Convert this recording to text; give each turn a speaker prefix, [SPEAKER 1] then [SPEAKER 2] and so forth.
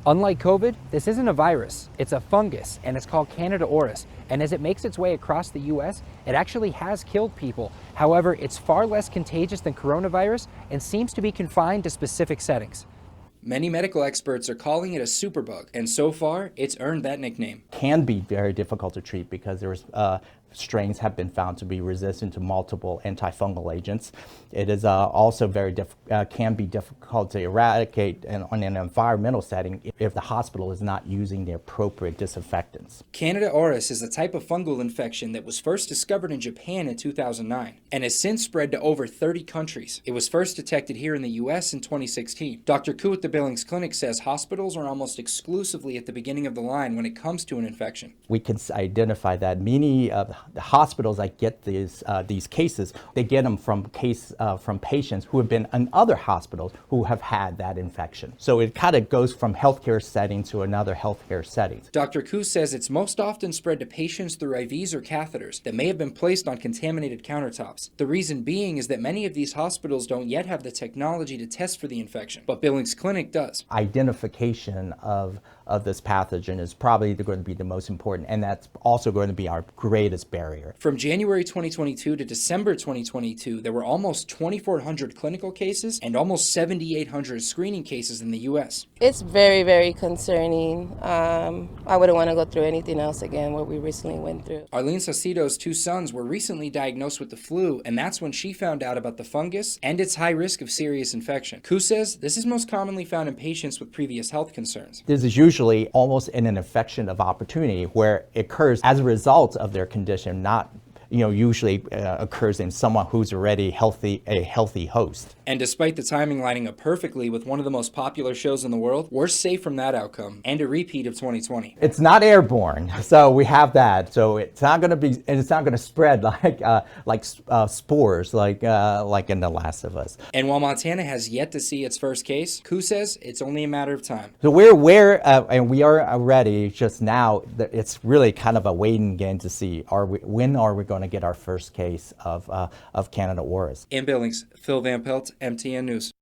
[SPEAKER 1] Unlike COVID, this isn't a virus, it's a fungus, and it's called Candida auris. And as it makes its way across the US, it actually has killed people. However, it's far less contagious than coronavirus and seems to be confined to specific settings. Many medical experts are calling it a superbug, and so far, it's earned that nickname.
[SPEAKER 2] Can be very difficult to treat because there's strains have been found to be resistant to multiple antifungal agents. It is also can be difficult to eradicate in an environmental setting if the hospital is not using the appropriate disinfectants.
[SPEAKER 1] Candida auris is a type of fungal infection that was first discovered in Japan in 2009 and has since spread to over 30 countries. It was first detected here in the US in 2016. Dr. Koo at the Billings Clinic says hospitals are almost exclusively at the beginning of the line when it comes to an infection.
[SPEAKER 2] We can identify that many of the hospitals that get these cases, they get them from patients who have been in other hospitals who have had that infection. So it kind of goes from healthcare setting to another healthcare setting.
[SPEAKER 1] Dr. Koo says it's most often spread to patients through IVs or catheters that may have been placed on contaminated countertops. The reason being is that many of these hospitals don't yet have the technology to test for the infection, but Billings Clinic does.
[SPEAKER 2] Identification of this pathogen is probably going to be the most important, and that's also going to be our greatest barrier.
[SPEAKER 1] From January 2022 to December 2022, there were almost 2,400 clinical cases and almost 7,800 screening cases in the U.S.
[SPEAKER 3] It's very, very concerning. I wouldn't want to go through anything else again, what we recently went through.
[SPEAKER 1] Arlene Saucedo's two sons were recently diagnosed with the flu, and that's when she found out about the fungus and its high risk of serious infection. Koo says this is most commonly found in patients with previous health concerns.
[SPEAKER 2] This is usually almost in an infection of opportunity where it occurs as a result of their condition, not usually occurs in someone who's already a healthy host.
[SPEAKER 1] And despite the timing lining up perfectly with one of the most popular shows in the world, we're safe from that outcome and a repeat of 2020.
[SPEAKER 2] It's not airborne, so we have that. So it's not going to spread like spores, like in The Last of Us.
[SPEAKER 1] And while Montana has yet to see its first case, Koo says it's only a matter of time.
[SPEAKER 2] So we're aware, and we are ready. Just now, it's really kind of a waiting game to see when are we going to get our first case of Candida auris.
[SPEAKER 1] In Billings, Phil Van Pelt, MTN News.